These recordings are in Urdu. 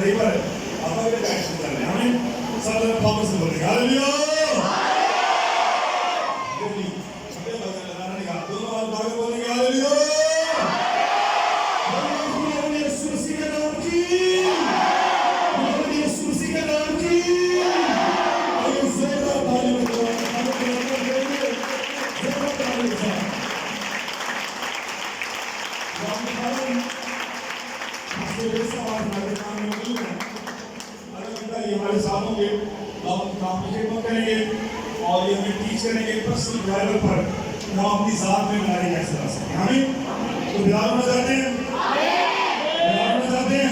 بڑی پر آپ اگر ایکشن کر رہے ہیں ہمیں سب لوگ پاپر سے بولیں گے ہاللویا جلدی چھوٹے بغل لگانا نہیں کہا دونوں بار باغ بولیں گے ہاللویا خدا یسوع مسیح کے نام کی خدا یسوع مسیح کے نام کی آئیے زیادہ تعلیم ہمارے ساتھوں کے ہم کام کی خدمت کریں گے اور یہ ہمیں ٹیچ کریں گے پرسنل لیول پر ہم اپنی ذات میں بنانے کیسے لا سکتے ہیں ہمیں تو بلال ہونا چاہتے ہیں بلال ہونا چاہتے ہیں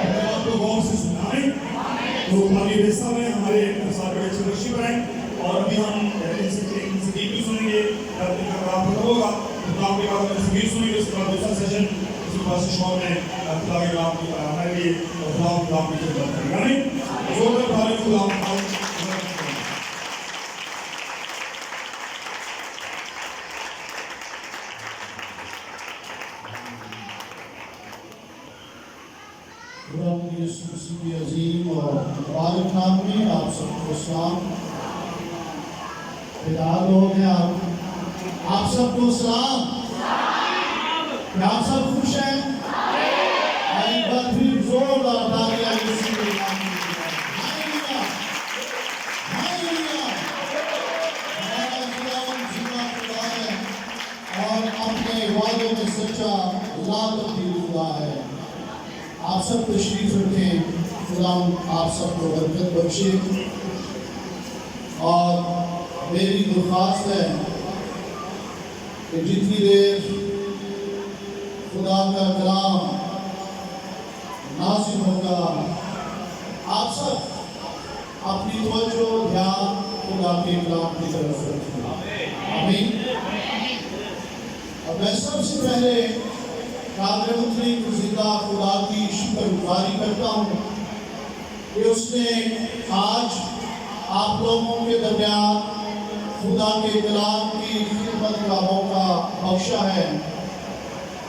میں آپ کو غور سے سنا ہمیں تو پانی رسہ میں ہمارے ساتھ بڑے اچھے رشی پر ہیں اور ابھی ہم ان سے ڈیپلی سنیں گے جب ان کا کلام ختم ہوگا تو کلام کے بعد ہم سے سنیں گے اس کے بعد دوسرا سیشن پاس شور میں خدا کے نام کی ہمارے لیے اور خدا کے نام کی خدمت کریں گے زور میں بھارے خدا خدا یسوع مسیح کے عظیم اور مبارک نام میں آپ سب کو سلام خدا لوگ ہیں آپ سب کو سلام کیا آپ سب خوش ہیں ایک بار پھر زوردار تالیاں یسوع کے نام میں ہاللویا ہاللویا ہمارا خداوند زندہ خدا ہے اور اپنے وعدوں میں سچا لا تبدیل خدا ہے آپ سب تشریف رکھیں خداوند آپ سب کو برکت بخشے اور میری درخواست ہے کہ جتنی دیر خدا کا کلام نازل ہوگا آپ سب اپنی توجہ دھیان خدا کے کلام کی طرف رکھیں آمین اور میں سب سے پہلے قادر مطلق زندہ خدا کی شکر گزاری کرتا ہوں کہ اس نے آج آپ لوگوں کے درمیان خدا کے کلام کی خدمت کا موقع بخشا ہے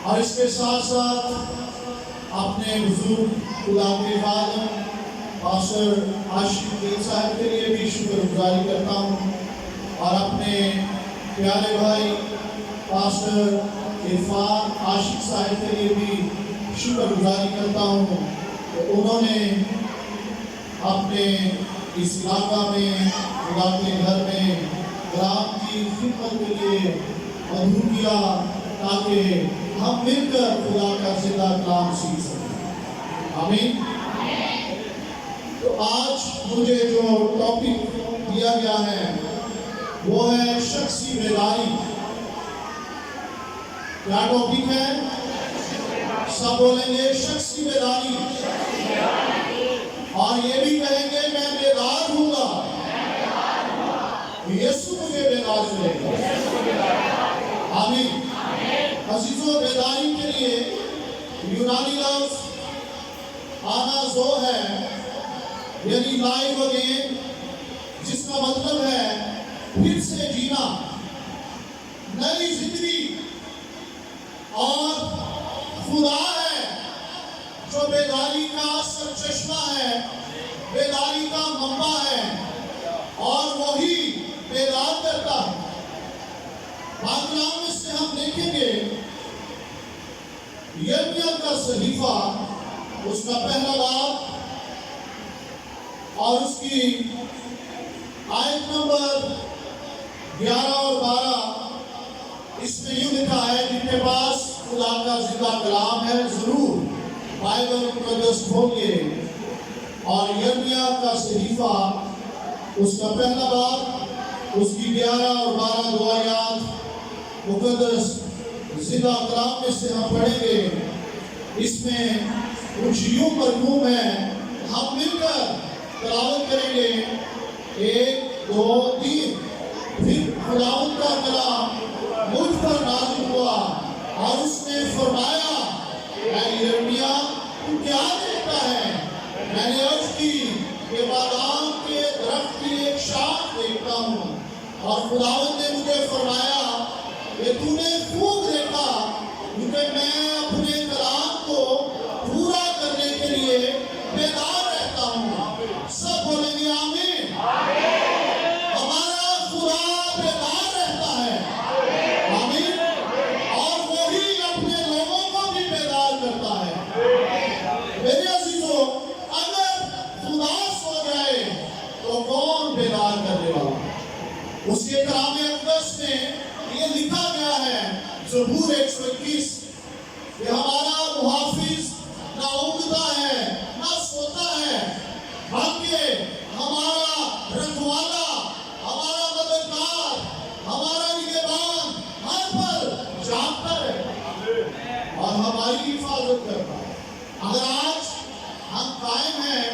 اور اس کے ساتھ ساتھ اپنے بزرگ خدا کے خادم پاسٹر عاشق الدین صاحب کے لیے بھی شکر گزاری کرتا ہوں اور اپنے پیارے بھائی پاسٹر عرفان عاشق صاحب کے لیے بھی شکر گزاری کرتا ہوں کہ انہوں نے اپنے اس علاقہ میں خدا کے گھر میں کلام کی خدمت کے لیے مدعو کیا تاکہ ہم مل کر خدا کا زندہ کلام سیکھ سکیں آمین تو آج مجھے جو ٹاپک دیا گیا ہے وہ ہے شخصی بیداری کیا ٹاپک ہے سب بولیں گے شخصی بیداری اور یہ بھی کہیں گے میں بیدار ہوں گا یسوع مجھے بیدار کرے گا آمین عزیزوں بیداری کے لیے یونانی لفظ آنازو ہے یعنی لائف اگین جس کا مطلب ہے پھر سے جینا نئی زندگی اور خدا ہے جو بیداری کا سرچشمہ ہے بیداری کا منبع ہے اور وہی بیدار کرتا ہے باقلام سے ہم دیکھیں گے یرمیہ کا صحیفہ اس کا پہلا باب اور اس کی آیت نمبر 11 اور 12 اس میں یوں لکھا ہے جن کے پاس خدا کا زندہ کلام ہے ضرور بائبل مقدس کھولیے اور یرمیہ کا صحیفہ اس کا پہلا باب اس کی 11 اور 12 دو آیات مقدس زندہ کلام میں سے ہم پڑھیں گے اس میں کچھ یوں مرغوم ہے ہم مل کر تلاوت کریں گے 1 2 3 پھر خداوند کا کلام مجھ پر نازل ہوا اور اس نے فرمایا اے یرمیہ تو کیا دیکھتا ہے میں نے عرض کی کہ بادام کے درخت کی ایک شاخ دیکھتا ہوں اور خداوند نے مجھے فرمایا کہ تو نے خوب دیکھا کیونکہ میں اپنے کلام کو پورا کرنے کے لیے کہ ہمارا محافظ نہ اونگتا ہے نہ سوتا ہے، بلکہ ہمارا رکھوالا، ہمارا مددگار، ہمارا نگہبان ہر پل جاگتا ہے اور ہماری حفاظت کرتا ہے۔ اگر آج ہم قائم ہیں،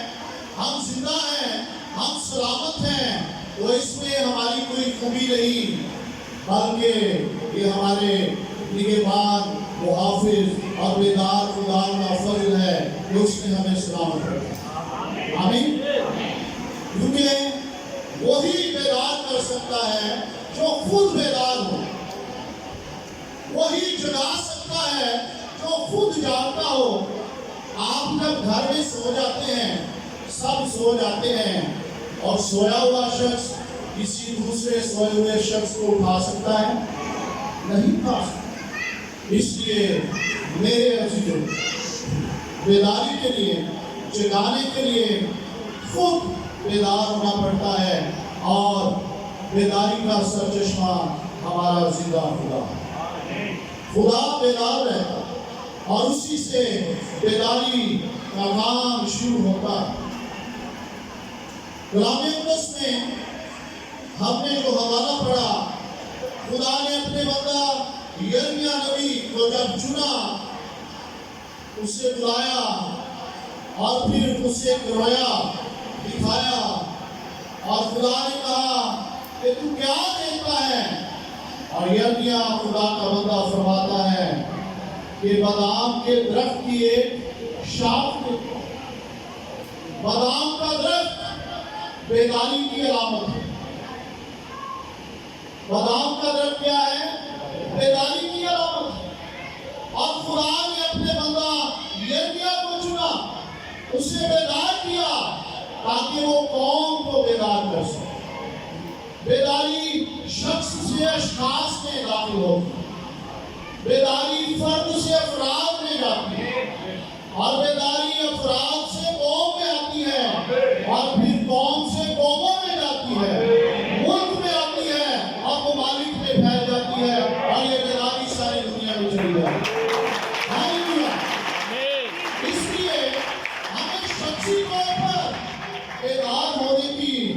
ہم زندہ ہیں، ہم سلامت ہیں، تو اس میں ہماری کوئی خوبی نہیں، بلکہ یہ ہمارے نگہبان، محافظ اور بیدار خدا کا فضل ہے کہ اس نے ہمیں سلامت رکھا۔ آمین۔ کیونکہ وہی بیدار کر سکتا ہے جو خود بیدار ہو، وہی جگا سکتا ہے جو خود جاگتا ہو۔ آپ جب گھر میں سو جاتے ہیں، سب سو جاتے ہیں، اور سویا ہوا شخص کسی دوسرے سوئے ہوئے شخص کو اٹھا سکتا ہے؟ نہیں اٹھا سکتا۔ اس لیے میرے عزیزوں، بیداری کے لیے، جگانے کے لیے خود بیدار ہونا پڑتا ہے، اور بیداری کا سرچشمہ ہمارا زندہ خدا بیدار رہتا اور اسی سے بیداری کا کام شروع ہوتا ہے۔ کلام مقدس میں ہم نے جو حوالہ پڑھا، خدا نے اپنے بندہ یرمیہ نبی کو جب چنا، اسے بلایا اور پھر اسے ایک رویا دکھایا، اور خدا نے کہا کہ تو کیا دیکھتا ہے؟ اور یرمیہ خدا کا بندہ فرماتا ہے کہ بادام کے درخت کی ایک شاخ دیکھتا ہے۔ بادام کا درخت بیداری کی علامت ہے۔ بادام کا درخت کیا ہے؟ بیداری کی علامت ہے۔ اور خدا نے اپنے بندہ یرمیہ کو چنا، اسے بیدار کیا تاکہ وہ قوم کو بیدار کر سکے۔ بیداری شخص سے اشخاص میں داخل ہوتی ہے، بیداری فرد سے افراد میں جاتی ہے، اور بیداری افراد سے قوم میں آتی ہے، اور پھر قوم سے قوموں میں جاتی ہے، ملک میں آتی ہے، اور ممالک میں پھیل جاتی ہے، اور یہ بیداری ساری دنیا میں چلی جاتی ہے۔ اس لیے ہمیں شخصی طور پر بیدار ہونے کی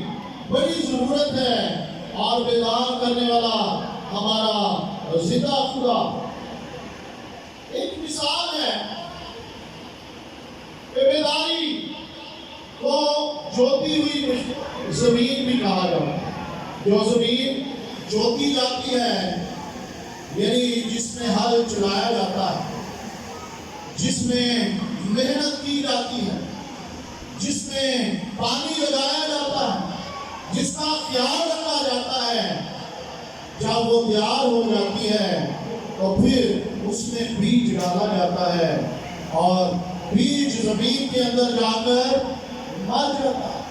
بڑی ضرورت ہے، اور بیدار کرنے والا ہمارا زندہ خدا۔ ایک مثال ہے کہ بیداری کو جوتی ہوئی زمین بھی کہا جاتا ہے۔ جو زمین جوتی جاتی ہے، یعنی جس میں ہل چلایا جاتا ہے، جس میں محنت کی جاتی ہے، جس میں پانی لگایا جاتا ہے، جس کا خیال رکھا جاتا ہے، جب وہ تیار ہو جاتی ہے تو پھر اس میں بیج ڈالا جاتا ہے، اور بیج زمین کے اندر جا کر مر جاتا ہے۔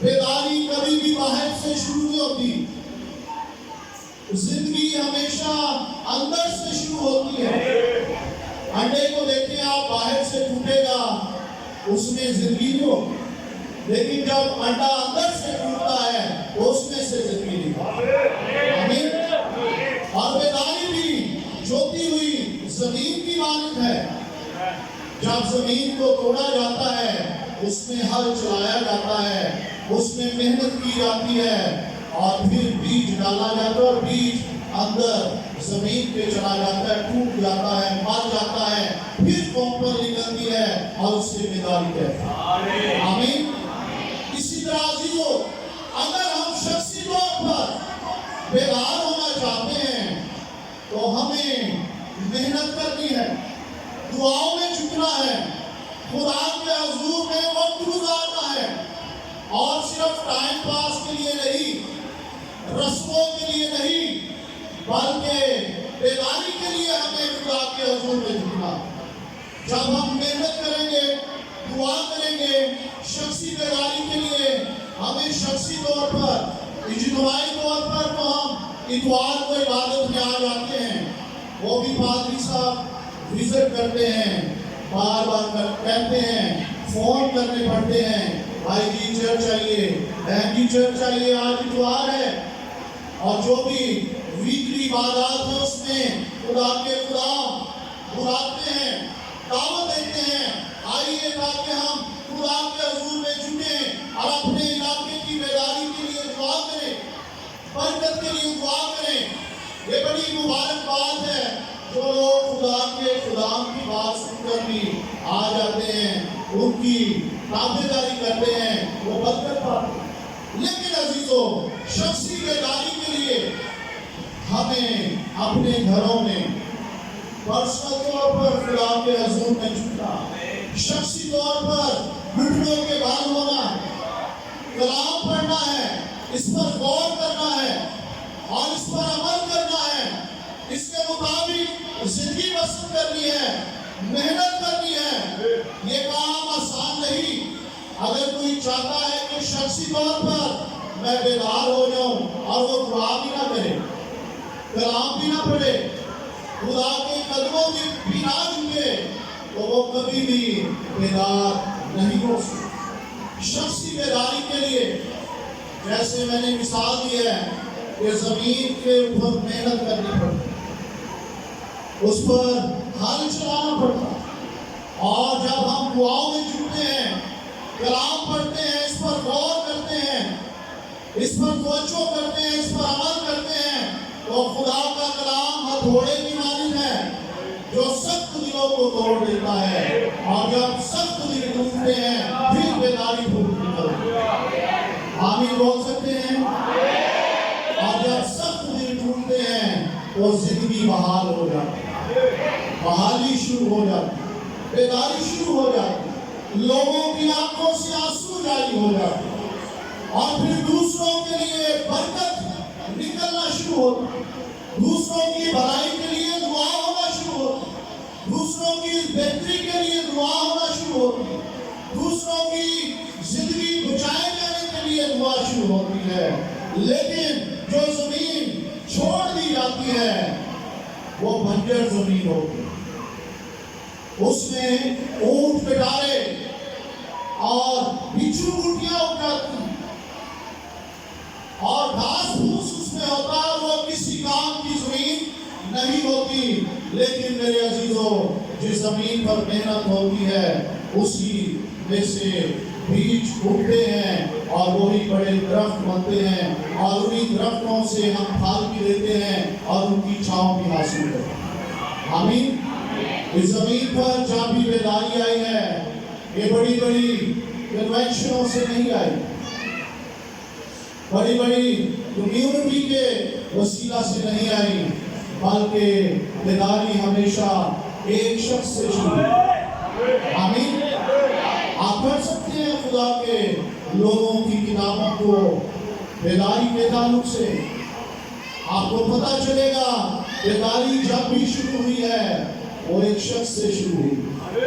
بیداری کبھی بھی باہر سے شروع نہیں ہوتی، زندگی ہمیشہ اندر سے شروع ہوتی ہے۔ انڈے کو دیکھیں آپ، باہر سے ٹوٹے گا، اس میں زندگی نہیں ہوگی، لیکن جب انڈا اندر سے ٹوٹتا ہے تو اس میں سے زندگی نکلتی ہے۔ آمین۔ اور بیداری بھی جوتی ہوئی زمین کی مانند ہے۔ جب زمین کو توڑا جاتا ہے، اس میں ہل چلایا جاتا ہے، اس میں محنت کی جاتی ہے، اور پھر بیج ڈالا جاتا ہے، اور بیج اندر زمین پہ چلا جاتا ہے، ٹوٹ جاتا ہے، مر جاتا ہے، پھر قوم پر نکلتی ہے، اور اس سے بیداری کہتے ہیں۔ آمین۔ اسی طرح عزیزو، اگر ہم شخصی طور پر بیدار ہونا چاہتے ہیں تو ہمیں محنت کرنی ہے، دعاؤں میں جھکنا ہے، خدا کے حضور میں وقت گزارنا ہے، اور صرف ٹائم پاس کے لیے نہیں، رسموں کے لیے نہیں، بلکہ بیداری کے لیے ہمیں خدا کے حضور میں جھکنا۔ جب ہم محنت کریں گے، دعا کریں گے شخصی بیداری کے لیے، ہمیں شخصی طور پر، اجتماعی طور پر تو ہم اتوار کو عبادت میں آ جاتے ہیں، وہ بھی پادری صاحب وزٹ کرتے ہیں، بار بار کہتے ہیں، فون کرنے پڑتے ہیں، بھائی جی چرچ آئیے، بہن جی چرچ آئیے، آج اتوار ہے۔ اور جو بھی ویکلی عبادات ہیں اس میں خدا کے خدا بلاتے ہیں، دعوت دیتے ہیں، آئیے تاکہ ہم خدا کے حضور میں جھکیں اور اپنے علاقے کی بیداری کے لیے دعا کریں، برکت کے لیے دعا کریں۔ یہ بڑی مبارک بات ہے جو لوگ خدا کے کلام کی بات سن کر بھی آ جاتے ہیں، ان کی تابعداری کرتے ہیں، وہ برکت پاتے ہیں۔ لیکن عزیزو، شخصی بیداری کے لیے ہمیں اپنے گھروں میں پرسنل طور پر خدا کے حضور میں جھکنا، شخصی طور پر گھٹنوں کے بال ہونا، کلام پڑھنا ہے، اس پر غور کرنا ہے اور اس پر عمل کرنا ہے، اس کے مطابق زندگی بسر کرنی ہے، محنت کرنی ہے۔ یہ کام آسان نہیں۔ اگر کوئی چاہتا ہے کہ شخصی طور پر میں بیدار ہو جاؤں اور وہ دعا بھی نہ کرے، کلام بھی نہ پڑھے، خدا کے قدموں میں بھی نہ جھکے، تو وہ کبھی بھی بیدار نہیں ہو سکتا۔ شخصی بیداری کے لیے جیسے میں نے مثال دی ہے کہ زمین کے اوپر محنت کرنی پڑتی، اس پر ہل چلانا پڑتا، اور جب ہم دعاؤں میں جھکتے ہیں، کلام پڑھتے ہیں، اس پر غور کرتے ہیں، اس پر توجہ کرتے ہیں، اس پر عمل کرتے ہیں، تو خدا کا کلام ہتھوڑے کی مانند ہے جو سخت دلوں کو توڑ دیتا ہے، اور جب سخت دل ٹوٹتے ہیں پھر بیداری پھوٹتی ہے۔ آمین بول سکتے ہیں؟ اور جب سخت دل ٹوٹتے ہیں تو زندگی بحال ہو جاتی ہے، بحالی شروع ہو جاتی ہے، بیداری شروع ہو جاتی ہے، لوگوں کی آنکھوں سے آنسو جاری ہو جاتے ہیں، اور پھر دوسروں کے لیے برکت نکلنا شروع ہوتا ہے، دوسروں کی بھلائی کے لیے دعا ہونا شروع ہوتی ہے، دوسروں کی بہتری کے لیے دعا ہونا شروع ہوتی ہے، دوسروں کی زندگی بچائے جانے کے لیے دعا شروع ہوتی ہے۔ لیکن جو زمین چھوڑ دی جاتی ہے وہ بنجر زمین ہوتی ہے، اس میں اونٹ پٹارے اور بچھو بوٹیاں اگ جاتی ہیں اور گھاس پھوس اس میں ہوتا ہے، وہ کسی کام کی زمین نہیں ہوتی۔ لیکن میرے عزیزو، جس زمین پر محنت ہوتی ہے اسی میں سے بیج اگتے ہیں اور وہی بڑے درخت بنتے ہیں، اور انہی درختوں سے ہم پھل بھی لیتے ہیں اور ان کی چھاؤں بھی حاصل کرتے ہیں۔ آمین۔ اس زمین پر جہاں بھی بیداری آئی ہے، یہ بڑی بڑی کنونشنوں سے نہیں آئی، بڑی بڑی کمیونٹی کے وسیلہ سے نہیں آئی، بلکہ بیداری ہمیشہ ایک شخص سے شروع ہوئی۔ آمین۔ آپ پڑھ سکتے ہیں خدا کے لوگوں کی کتابوں کو بیداری کے تعلق سے، آپ کو پتہ چلے گا بیداری جب بھی شروع ہوئی ہے وہ ایک شخص سے شروع ہوئی،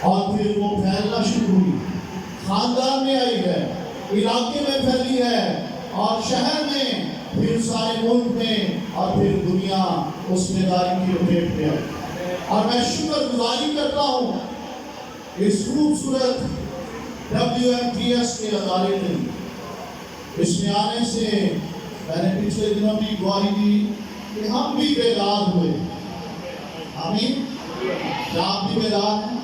اور پھر وہ پھیلنا شروع ہوئی، خاندان میں آئی ہے، علاقے میں پھیلی ہے، اور شہر میں، پھر سارے ملک میں، اور پھر دنیا اس بیداری کی لپیٹ میں آئی۔ اور میں شکر گزاری کرتا ہوں اس خوبصورت WMTS کے ادارے میں، اس میں آنے سے میں نے پچھلے دنوں بھی گواہی دی کہ ہم بھی بیدار ہوئے۔ آمین۔ کیا آپ بھی بیدار ہیں؟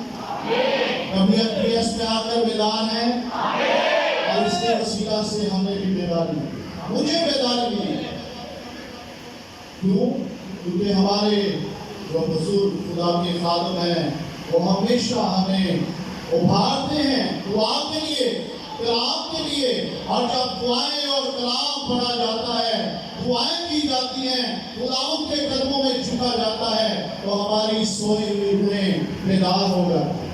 WMTS میں آ کر بیدار ہیں؟ اور اس کے وسیلہ سے ہمیں بھی بیداری ملی، مجھے بیداری ملی۔ کیوں؟ کیونکہ ہمارے جو بزرگ خدا کے خادم ہیں وہ ہمیشہ ہمیں ابھارتے ہیں دعا کے لیے، کلام کے لیے، اور جب دعائیں اور کلام پڑھا جاتا ہے، دعائیں کی جاتی ہیں، خداوند کے قدموں میں جھکا جاتا ہے، تو ہماری سوئی ہوئی روحیں بیدار ہو جاتی ہیں،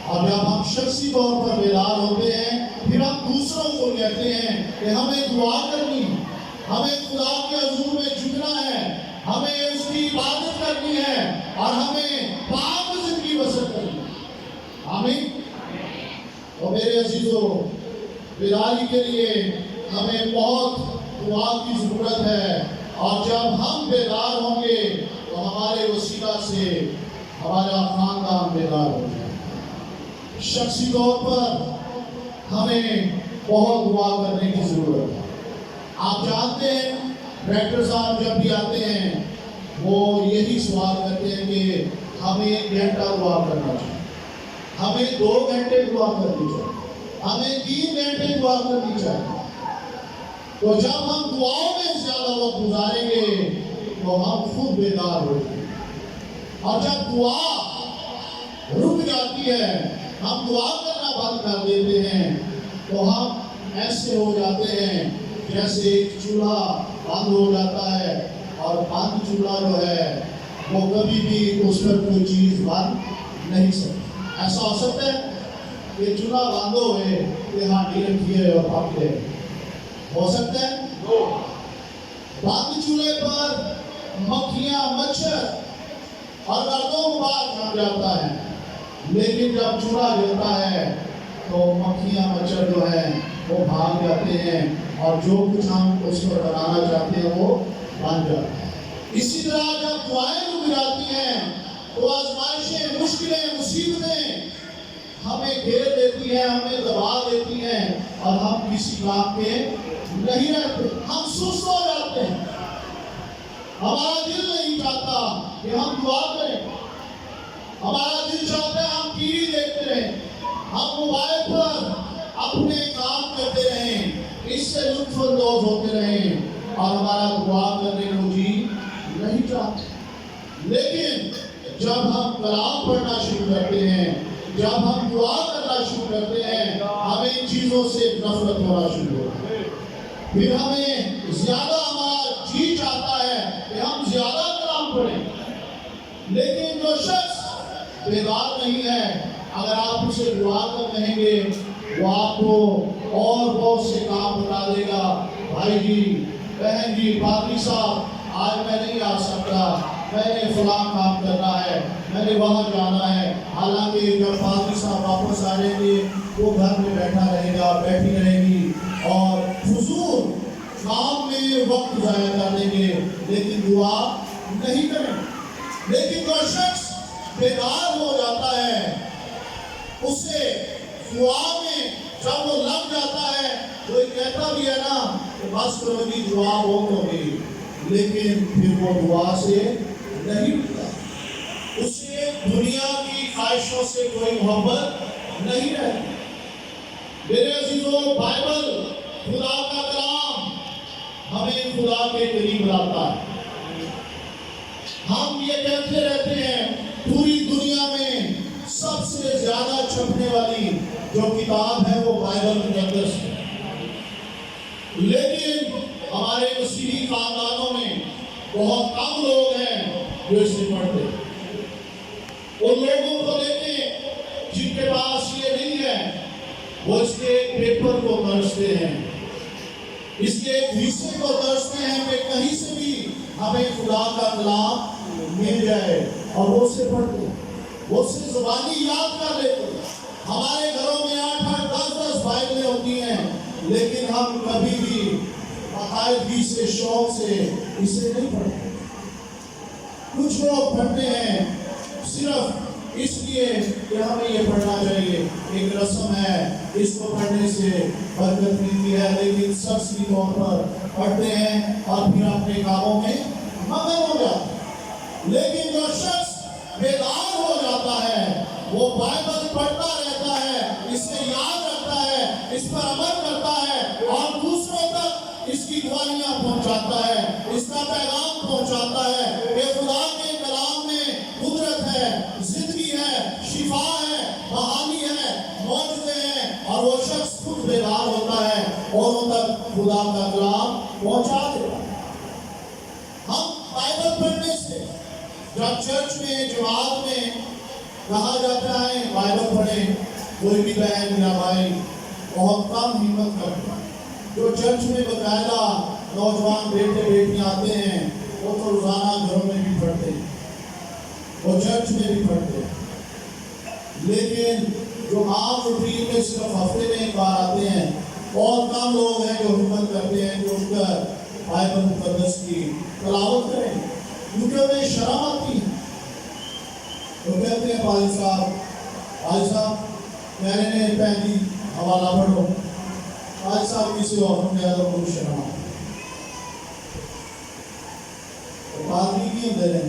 اور جب ہم شخصی طور پر بیدار ہوتے ہیں پھر ہم دوسروں کو کہتے ہیں کہ ہمیں دعا کرنی ہے، ہمیں خدا کے حضور میں جھکنا ہے، ہمیں اس کی عبادت کرنی ہے، اور ہمیں پاک زندگی بسر کرنی ہے۔ آمین۔ اور میرے عزیزو، بیداری کے لیے ہمیں بہت دعا کی ضرورت ہے، اور جب ہم بیدار ہوں گے تو ہمارے وسیلہ سے ہمارا خاندان بیدار ہو جائے۔ شخصی طور پر ہمیں بہت دعا کرنے کی ضرورت ہے۔ آپ جانتے ہیں ڈائریکٹر صاحب جب بھی آتے ہیں وہ یہی سوال کرتے ہیں کہ ہمیں 1 گھنٹہ دعا کرنا چاہیے، ہمیں 2 گھنٹے دعا کرنی چاہیے، ہمیں 3 گھنٹے دعا کرنی چاہیے۔ تو جب ہم دعاؤں میں زیادہ وقت گزاریں گے تو ہم خود بیدار ہوتے ہیں، اور جب دعا رک جاتی ہے، ہم دعا کرنا بند کر دیتے ہیں، تو ہم ایسے ہو جاتے ہیں جیسے ایک چولہا بند ہو جاتا ہے، اور بند چولہا جو ہے وہ کبھی بھی اس پر کوئی چیز بند نہیں سکتی۔ ایسا ہو سکتا ہے کہ چولہا بند ہوئے کہ ہانڈی رکھی ہے اور پک گئے؟ ہو سکتا ہے؟ بند چولہے پر مکھیاں، مچھر اور گرد و غبار جم جاتا ہے، لیکن جب چولہا جلتا ہے تو مکھیاں، مچھر جو ہیں وہ بھاگ جاتے ہیں، اور جو کچھ ہم اس پر بنانا چاہتے ہیں وہ بن جاتا ہے۔ اسی طرح جب دعائیں رک جاتی ہیں تو آزمائشیں، مشکلیں، مصیبتیں ہمیں گھیر دیتی ہیں، ہمیں دبا دیتی ہیں، اور ہم کسی کام کے نہیں رہتے، ہم سست ہو جاتے ہیں، ہمارا دل نہیں چاہتا کہ ہم دعا کریں، ہمارا دل چاہتا ہے ہم ٹی وی دیکھتے رہیں، ہم موبائل پر اپنے کام کرتے رہیں، اس سے لطف اندوز ہوتے رہیں، اور ہمارا دعا کرنے کو جی نہیں چاہتے۔ لیکن جب ہم کلام پڑھنا شروع کرتے ہیں، جب ہم دعا کرنا شروع کرتے ہیں، ہمیں ان چیزوں سے نفرت ہونا شروع ہوتی ہے، پھر ہمیں زیادہ، ہمارا جی چاہتا ہے کہ ہم زیادہ کلام پڑھیں۔ لیکن جو شخص بیدار نہیں ہے، اگر آپ اسے دعا کر کہیں گے، وہ آپ کو اور بہت سے کام بتا دے گا۔ بھائی جی، بہن جی، پادری صاحب، آج میں نہیں آ سکتا، میں نے فلاں کام کرنا ہے، میں نے وہاں جانا ہے۔ حالانکہ جب پادری صاحب واپس آ جائیں گے، وہ گھر میں بیٹھا رہے گا، بیٹھی رہے گی، اور فضول کام میں وقت ضائع کر دیں گے، لیکن دعا نہیں کریں۔ لیکن جو شخص بیدار ہو جاتا ہے، اسے دعا میں جب وہ لگ جاتا ہے، وہ کہتا بھی ہے نا کہ بس کرو جی، دعا بہت ہو گئی، لیکن پھر وہ دعا سے نہیں اٹھتا، اسے دنیا کی خواہشوں سے کوئی محبت نہیں رہتی۔ میرے عزیزوں، بائبل، خدا کا کلام ہمیں خدا کے قریب لاتا ہے۔ ہم یہ کہتے رہتے ہیں پوری دنیا میں سب سے زیادہ چھپنے والی جو کتاب ہے وہ بائبل مقدس ہے، لیکن ہمارے مسیحی خاندانوں میں بہت کم لوگ ہیں جو اسے پڑھتے ہیں۔ ان لوگوں کو دیکھیں جن کے پاس یہ نہیں ہے، وہ اس کے پیپر کو ترستے ہیں، اس کے ایک حصے کو ترستے ہیں کہ کہیں سے بھی ہمیں خدا کا کلام مل جائے، اور وہ اسے پڑھتے ہیں، وہ اسے زبانی یاد کر لیتے ہیں۔ ہمارے گھروں میں 8-8، 10-10 بائبلیں ہوتی ہیں، لیکن ہم کبھی بھی باقاعدگی سے، شوق سے اسے نہیں پڑھتے۔ کچھ لوگ پڑھتے ہیں صرف اس لیے کہ ہمیں یہ پڑھنا چاہیے، ایک رسم ہے، اس کو پڑھنے سے برکت ملتی ہے، لیکن سرسری طور پر پڑھتے ہیں اور پھر اپنے کاموں میں مگن ہو جاتے ہیں۔ لیکن جو شخص بیدار ہو جاتا ہے، وہ بائبل پڑھتا رہتا ہے، اسے یاد رکھتا ہے، اس پر عمل کرتا ہے، اور دوسروں تک اس کی دعائیاں پہنچاتا ہے، اس کا پیغام پہنچاتا ہے کہ خدا کے کلام میں قدرت ہے، زندگی ہے، شفا ہے، بحالی ہے، معجزے ہیں، اور وہ شخص خود بیدار ہوتا ہے اور ان تک خدا کا کلام پہنچا دیتا ہے۔ ہم بائبل پڑھنے سے، جب چرچ میں، جماعت میں کہا جاتا ہے بائبل پڑھیں، کوئی بھی بہن یا بھائی بہت کم ہمت کرتا ہے۔ جو چرچ میں باقاعدہ نوجوان بیٹے بیٹیاں آتے ہیں، وہ تو روزانہ گھروں میں بھی پڑھتے ہیں، وہ چرچ میں بھی پڑھتے ہیں، لیکن جو عام روٹین میں صرف ہفتے میں ایک بار آتے ہیں، بہت کم لوگ ہیں جو ہمت کرتے ہیں کہ اٹھ کر بائبل مقدس کی تلاوت کریں، کیونکہ انہیں شرم آتی ہے۔ تو کہتے ہیں بھائی صاحب کہہ رہے ہیں پہلی حوالہ پڑھو، بھائی صاحب کسی اور کو کہہ دو بہت شرم آتی ہے۔ تو پادری کی اندر ہیں،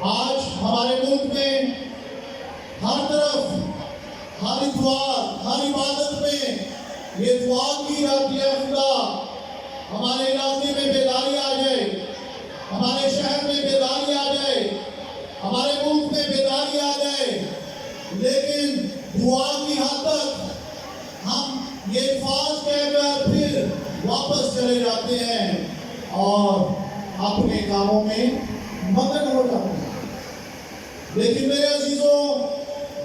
آج ہمارے ملک میں ہر طرف ہر اتوار ہر عبادت میں یہ دعا کی جاتی ہے، خدا ہمارے علاقے میں بیداری آ جائے، ہمارے شہر میں بیداری آ جائے، ہمارے ملک میں بیداری آ جائے۔ لیکن دعا کی حد تک ہم یہ الفاظ کہہ کر پھر واپس چلے جاتے ہیں اور اپنے کاموں میں مگن ہو جاتے ہیں۔ لیکن میرے عزیزوں،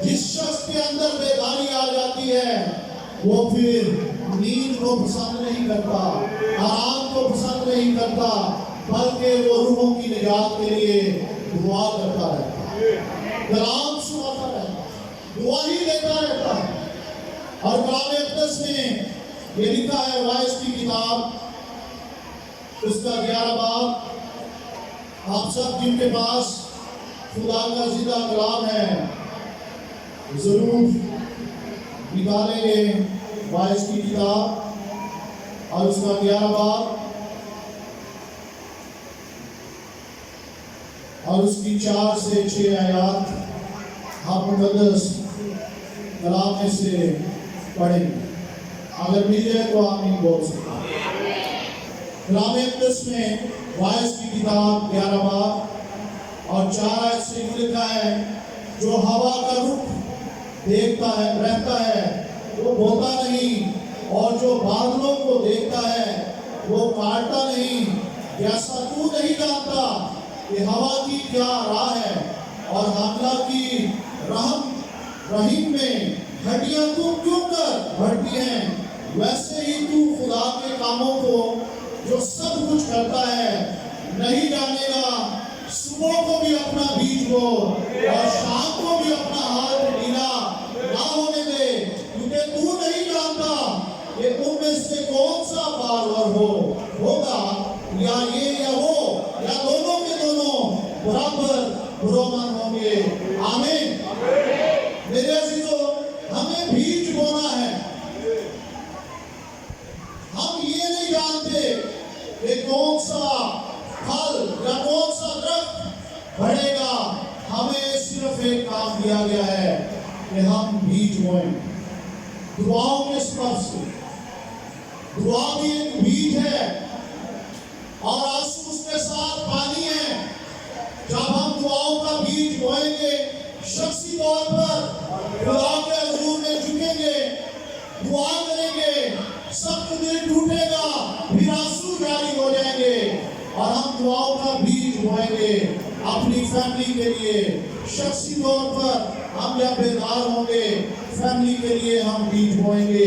جس شخص کے اندر بیداری آ جاتی ہے وہ پھر نیند کو پسند نہیں کرتا، آرام کو پسند نہیں کرتا، بلکہ وہ روحوں کی نجات کے لیے دعا کرتا رہتا ہے، کلام سناتا رہتا ہے، دعا ہی دیتا رہتا ہے۔ اور کلام اقدس میں یہ لکھا ہے، وائس کی کتاب اس کا 11 باب، آپ سب جن کے پاس خدا کا زندہ کلام ہے ضرور نکالیں گے وائس کی کتاب اور اس کا 11 باب اور اس کی 4 سے 6 آیات ہم مقدس کلام میں سے پڑھیں گے۔ اگر مل جائے تو آمین بول سکتے ہیں۔ کلام اقدس میں وائس کی کتاب 11 باب اور 4 آیت سے لکھا ہے، جو ہوا کا رخ دیکھتا ہے رہتا ہے وہ بوتا نہیں، اور جو بادلوں کو دیکھتا ہے وہ کاٹتا نہیں، جیسا تو نہیں جانتا کہ ہوا کی کیا راہ ہے اور حاملہ کی رحم میں ہڈیاں تو کیوں کر بڑھتی ہیں، ویسے ہی تو خدا کے کاموں کو جو سب کچھ کرتا ہے نہیں جانے گا۔ صبح کو بھی اپنا بیج بو اور شام کو بھی اپنا ہاتھ ڈھیلا نہ ہونے دے، کیونکہ تو نہیں جانتا کہ تم میں سے کون سا بارور ہوگا، یا یہ یا وہ یا دونوں کے دونوں برابر برومند ہوں گے۔ آمین۔ میرے عزیزوں، ہمیں بیج بونا ہے، ہم یہ نہیں جانتے کہ کون سا پھل یا کون سا درخت بڑھے گا، ہمیں صرف ایک کام دیا گیا ہے کہ ہم بیج بوئیں دعاؤں کے سبب سے۔ دعا بھی ایک بیج ہے اور آنسو اس کے ساتھ پانی ہے۔ جب ہم دعاؤں کا بیج بوئیں گے، شخصی طور پر خدا کے حضور میں جھکیں گے، دعا کریں گے، سخت دل ٹوٹے گا، پھر آنسو جاری ہو جائیں گے، اور ہم دعاؤں کا بیج بوئیں گے اپنی فیملی کے لیے۔ شخصی طور پر ہم جب بیدار ہوں گے، فیملی کے لیے ہم بیج بوئیں گے،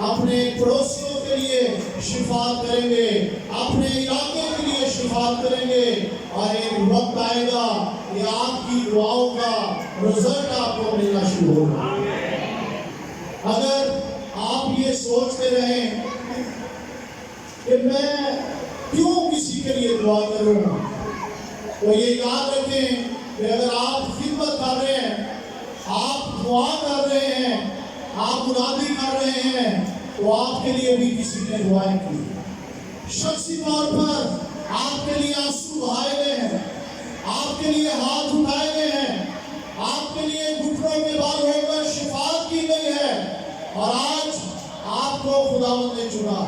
اپنے پڑوسیوں کے لیے شفاعت کریں گے، اپنے علاقے کے لیے شفاعت کریں گے، اور ایک وقت آئے گا کہ آپ کی دعاؤں کا رزلٹ آپ کو ملنا شروع ہوگا۔ اگر آپ یہ سوچتے رہیں کہ میں کیوں کسی کے لیے دعا کروں، تو یہ یاد رکھیں کہ اگر آپ خدمت کر رہے ہیں، آپ دعا کر رہے ہیں، آپ منادی کر رہے ہیں، تو آپ کے لیے بھی کسی نے دعائیں کی۔ شخصی طور پر آپ کے لیے آنسو بہائے گئے ہیں، آپ کے لیے ہاتھ اٹھائے گئے ہیں، آپ کے لیے گھٹنوں کے بال ہو کر شفاعت کی گئی ہے، اور آج آپ کو خداوند نے چنا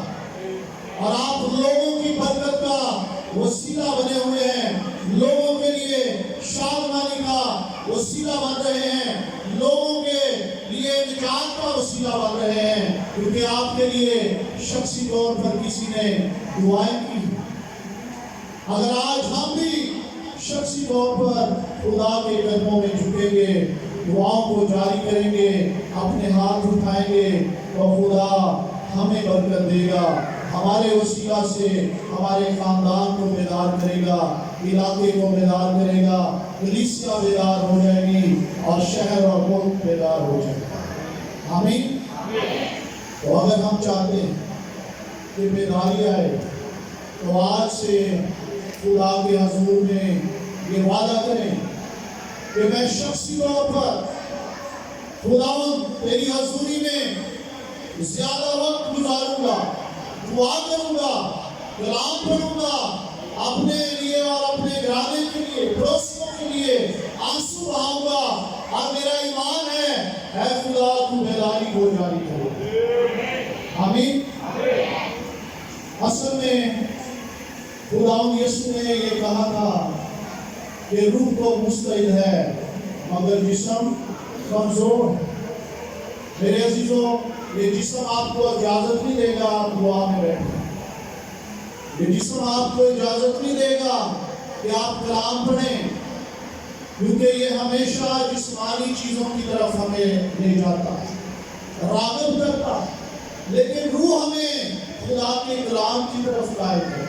اور آپ لوگوں کی برکت کا وسیلہ بنے ہوئے ہیں، لوگوں کے لیے شادمانی کا وسیلہ بن رہے ہیں، لوگوں کے لیے نجات کا وسیلہ بن رہے ہیں، کیونکہ آپ کے لیے شخصی طور پر کسی نے دعائیں کی۔ اگر آج ہم بھی شخصی طور پر خدا کے قدموں میں جھکیں گے، دعاؤں کو جاری کریں گے، اپنے ہاتھ اٹھائیں گے، تو خدا ہمیں برکت دے گا، ہمارے وسیلہ سے ہمارے خاندان کو بیدار کرے گا، علاقے کو بیدار کرے گا، کلیسیا بیدار ہو جائے گی، اور شہر اور ملک بیدار ہو جائے گا۔ آمین۔ تو اگر ہم چاہتے ہیں کہ بیداری آئے، تو آج سے خدا کے حضور میں یہ وعدہ کریں کہ میں شخصی طور پر خداوند تیری حضوری میں زیادہ وقت گزاروں گا، دعا کروں گا، کلام پڑھوں گا، اپنے لیے اور اپنے گھرانے کے لیے، پڑوسیوں کے لیے آنسو بہاؤں گا، اور میرا ایمان ہے اے خدا تو بیداری کو جاری کرے۔ آمین۔ اصل میں خداوند یسوع نے یہ کہا تھا کہ روح تو مستعد ہے مگر جسم کمزور ہے۔ میرے عزیزوں، یہ جسم آپ کو اجازت نہیں دے گا آپ دعا میں بیٹھیں، یہ جسم آپ کو اجازت نہیں دے گا کہ آپ کلام پڑھیں، کیونکہ یہ ہمیشہ جسمانی چیزوں کی طرف ہمیں لے جاتا ہے، راغب کرتا ہے، لیکن روح ہمیں خدا کے کلام کی طرف قائد ہے،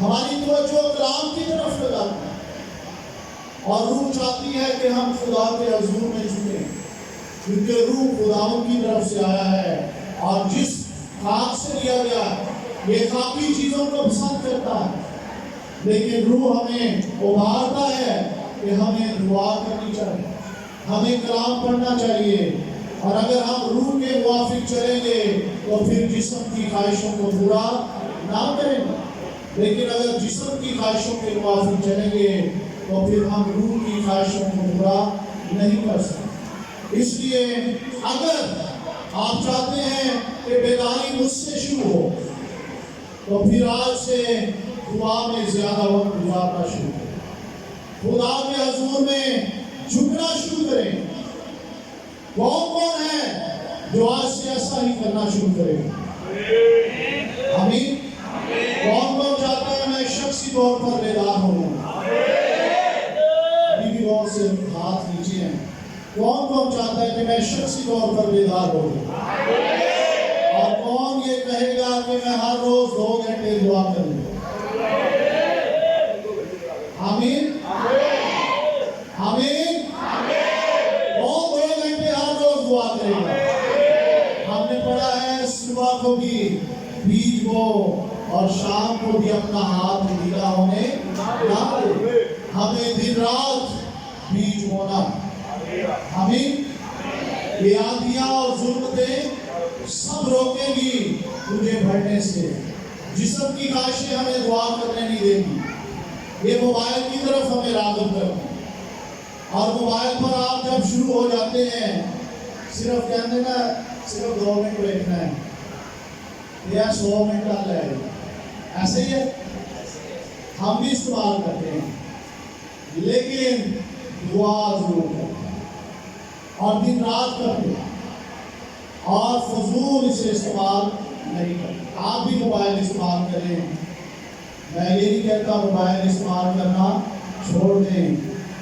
ہماری توجہ کلام کی طرف لگاتا ہے، اور روح چاہتی ہے کہ ہم خدا کے حضور میں جھکیں، کیونکہ روح خداوند کی طرف سے آیا ہے، اور جس خاک سے لیا گیا یہ خاکی چیزوں کو پسند کرتا ہے، لیکن روح ہمیں ابھارتا ہے کہ ہمیں دعا کرنی چاہیے، ہمیں کلام پڑھنا چاہیے، اور اگر ہم روح کے موافق چلیں گے تو پھر جسم کی خواہشوں کو پورا نہ کریں گے، لیکن اگر جسم کی خواہشوں کے موافق چلیں گے تو پھر ہم روح کی خواہشوں کو پورا نہیں کر سکتے۔ اس لیے اگر آپ چاہتے ہیں کہ بیداری مجھ سے شروع ہو تو پھر آج سے دعا میں زیادہ وقت گزارنا شروع کریں، خدا کے حضور میں جھکنا شروع کریں۔ کون ہے جو آج سے ایسا ہی کرنا شروع کرے گا؟ آمین۔ کون چاہتا ہے میں شخصی طور پر بیدار ہوں؟ ابھی بھی بہت سے ہاتھ نیچے ہیں۔ کون چاہتا ہے کہ میں شخصی طور پر بیدار ہوں؟ اور کون یہ کہے گا کہ میں ہر روز 2 گھنٹے دعا کروں؟ آمین آمین۔ کون 2 گھنٹے ہر روز دعا کرے گا؟ ہم نے پڑھا ہے صبح کو بھی بیج بو اور شام کو بھی اپنا ہاتھ گیلا ہونے نہ دے، ہمیں دن رات بیج بونا۔ آمین۔ یہ آندیاں اور ظلمتیں سب روکیں گی تجھے بڑھنے سے، جسم کی خواہشیں ہمیں دعا کرنے نہیں دیں گی، یہ موبائل کی طرف ہمیں راغب کرتی، اور موبائل پر آپ جب شروع ہو جاتے ہیں صرف کہتے ہیں نا صرف 2 منٹ بیٹھنا ہے یا 100 منٹ ڈال ہے، ایسے ہی ہے، ہم بھی استعمال کرتے ہیں، لیکن دعا ضرور کرتے ہیں اور دن رات کرتے ہیں، اور فضول اسے استعمال نہیں کرتے۔ آپ بھی موبائل استعمال کریں، میں یہ نہیں کہتا موبائل استعمال کرنا چھوڑ دیں،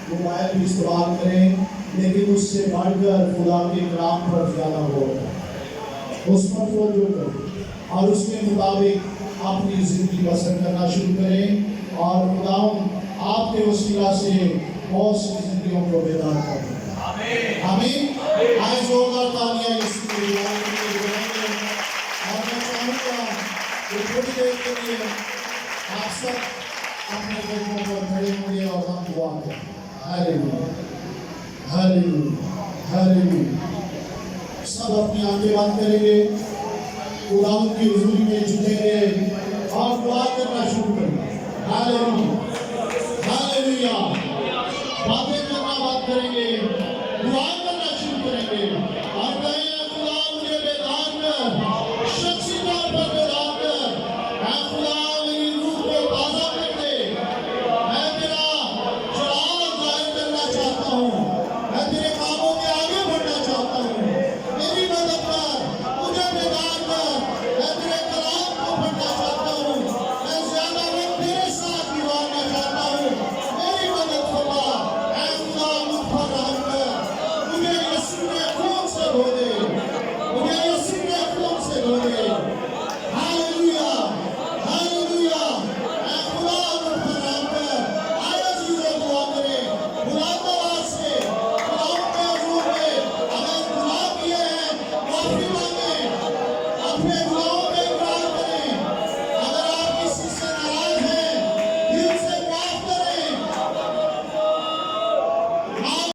موبائل بھی استعمال کریں، لیکن اس سے بڑھ کر خدا کے کلام پر زیادہ غور کریں، اس پر توجہ کریں، اور اس کے مطابق اپنی زندگی بسر کرنا شروع کریں، اور خداوند آپ کے وسیلہ سے بہت سی زندگیوں کو بیدار کر دیں۔ آمین۔ آئے زوردار تالیاں یسوع کے لیے بجائیں گے، اور میں چاہوں گا کہ تھوڑی دیر کے لیے آپ سب اپنے جگہوں پر کھڑے ہوں گے اور ہم دعا کریں۔ ہاللیلویا ہاللیلویا ہاللیلویا۔ سب اپنی آنکھیں بند کریں گے، خداوند کی حضوری میں جھکیں گے اور دعا کرنا شروع کریں گے۔ ہاللیلویا۔